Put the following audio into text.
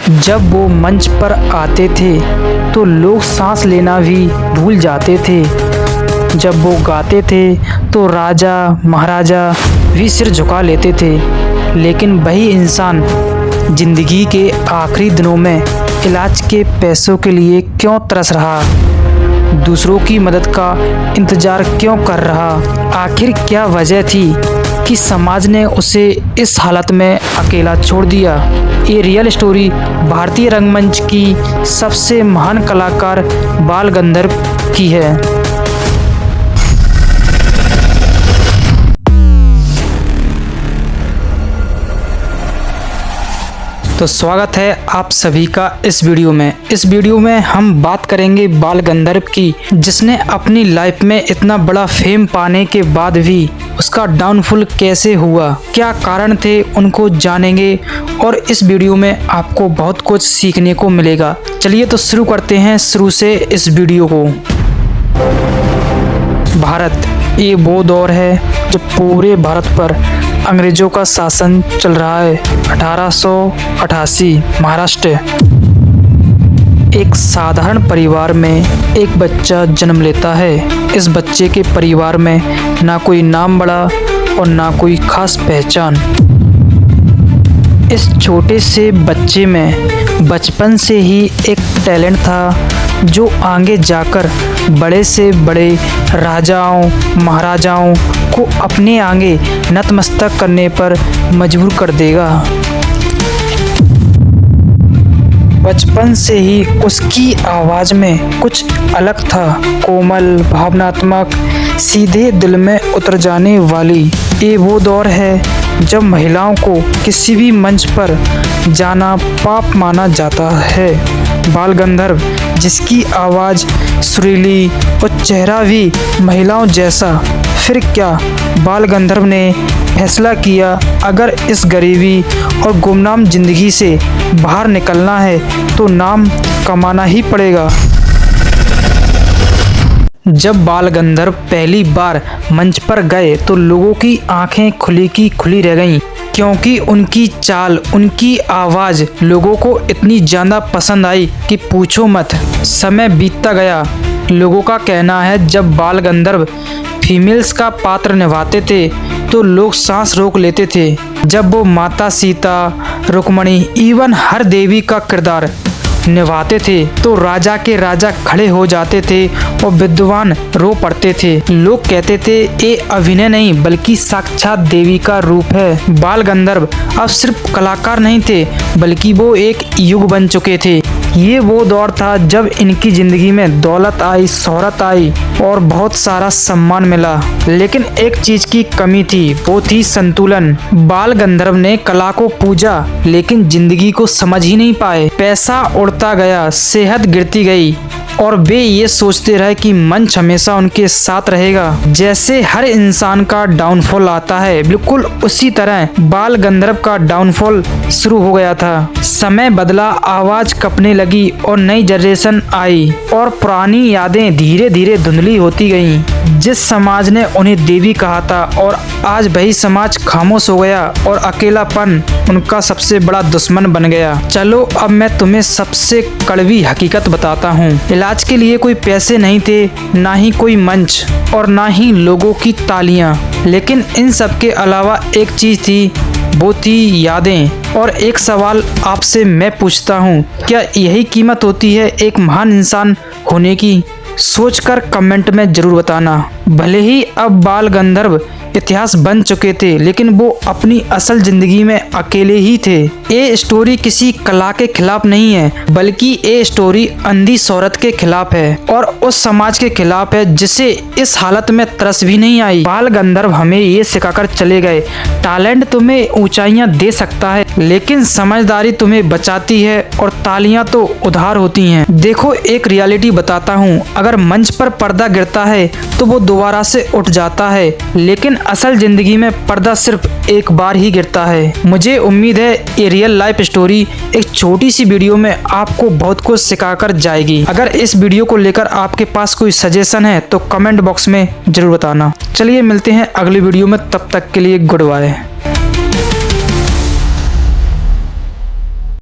जब वो मंच पर आते थे तो लोग सांस लेना भी भूल जाते थे। जब वो गाते थे तो राजा महाराजा भी सिर झुका लेते थे। लेकिन वही इंसान जिंदगी के आखिरी दिनों में इलाज के पैसों के लिए क्यों तरस रहा, दूसरों की मदद का इंतजार क्यों कर रहा? आखिर क्या वजह थी कि समाज ने उसे इस हालत में अकेला छोड़ दिया? ये रियल स्टोरी भारतीय रंगमंच की सबसे महान कलाकार बाल गंधर्व की है। तो स्वागत है आप सभी का इस वीडियो में। इस वीडियो में हम बात करेंगे बाल गंधर्व की, जिसने अपनी लाइफ में इतना बड़ा फेम पाने के बाद भी उसका डाउनफॉल कैसे हुआ, क्या कारण थे, उनको जानेंगे और इस वीडियो में आपको बहुत कुछ सीखने को मिलेगा। चलिए तो शुरू करते हैं शुरू से इस वीडियो को। भारत, ये वो दौर है जब पूरे भारत पर अंग्रेजों का शासन चल रहा है। 1888 महाराष्ट्र। एक साधारण परिवार में एक बच्चा जन्म लेता है। इस बच्चे के परिवार में ना कोई नाम बड़ा और ना कोई खास पहचान। इस छोटे से बच्चे में बचपन से ही एक टैलेंट था जो आगे जाकर बड़े से बड़े राजाओं महाराजाओं को अपने आगे नतमस्तक करने पर मजबूर कर देगा। बचपन से ही उसकी आवाज़ में कुछ अलग था, कोमल, भावनात्मक, सीधे दिल में उतर जाने वाली। ये वो दौर है जब महिलाओं को किसी भी मंच पर जाना पाप माना जाता है। बाल गंधर्व, जिसकी आवाज़ सुरीली और चेहरा भी महिलाओं जैसा, फिर क्या बाल गंधर्व ने फैसला किया, अगर इस गरीबी और गुमनाम जिंदगी से बाहर निकलना है तो नाम कमाना ही पड़ेगा। जब बाल गंधर्व पहली बार मंच पर गए तो लोगों की आंखें खुली की खुली रह गईं, क्योंकि उनकी चाल, उनकी आवाज़ लोगों को इतनी ज़्यादा पसंद आई कि पूछो मत। समय बीतता गया। लोगों का कहना है जब बाल गंधर्व फीमेल्स का पात्र निभाते थे तो लोग सांस रोक लेते थे। जब वो माता सीता, रुक्मणी, इवन हर देवी का किरदार निभाते थे तो राजा के राजा खड़े हो जाते थे और विद्वान रो पड़ते थे। लोग कहते थे ये अभिनय नहीं बल्कि साक्षात देवी का रूप है। बाल गंधर्व अब सिर्फ कलाकार नहीं थे बल्कि वो एक युग बन चुके थे। ये वो दौर था जब इनकी जिंदगी में दौलत आई, शोहरत आई और बहुत सारा सम्मान मिला, लेकिन एक चीज की कमी थी, वो थी संतुलन। बाल गंधर्व ने कला को पूजा लेकिन जिंदगी को समझ ही नहीं पाए। पैसा उड़ता गया, सेहत गिरती गई और वे ये सोचते रहे कि मंच हमेशा उनके साथ रहेगा। जैसे हर इंसान का डाउनफॉल आता है, बिल्कुल उसी तरह बाल गंधर्व का डाउनफॉल शुरू हो गया था। समय बदला, आवाज कपने लगी और नई जनरेशन आई और पुरानी यादें धीरे धीरे धुंधली होती गईं। जिस समाज ने उन्हें देवी कहा था और आज वही समाज खामोश हो गया और अकेलापन उनका सबसे बड़ा दुश्मन बन गया। चलो अब मैं तुम्हें सबसे कड़वी हकीकत बताता हूँ। इलाज के लिए कोई पैसे नहीं थे, ना ही कोई मंच और ना ही लोगों की तालियां, लेकिन इन सब के अलावा एक चीज थी, वो थी यादें। और एक सवाल आपसे मैं पूछता हूँ, क्या यही कीमत होती है एक महान इंसान होने की? सोचकर कमेंट में जरूर बताना। भले ही अब बाल गंधर्व इतिहास बन चुके थे लेकिन वो अपनी असल जिंदगी में अकेले ही थे। ये स्टोरी किसी कला के खिलाफ नहीं है बल्कि ये स्टोरी अंधी शोहरत के खिलाफ है और उस समाज के खिलाफ है जिसे इस हालत में तरस भी नहीं आई। बाल गंधर्व हमें ये सिखाकर चले गए, टैलेंट तुम्हें ऊंचाइयां दे सकता है लेकिन समझदारी तुम्हें बचाती है और तालियां तो उधार होती हैं। देखो एक रियलिटी बताता हूँ, अगर मंच पर पर्दा गिरता है तो वो दोबारा से उठ जाता है, लेकिन असल जिंदगी में पर्दा सिर्फ एक बार ही गिरता है। मुझे उम्मीद है ये रियल लाइफ स्टोरी एक छोटी सी वीडियो में आपको बहुत कुछ सिखाकर जाएगी। अगर इस वीडियो को लेकर आपके पास कोई सजेशन है तो कमेंट बॉक्स में जरूर बताना। चलिए मिलते हैं अगली वीडियो में, तब तक के लिए गुड बाय।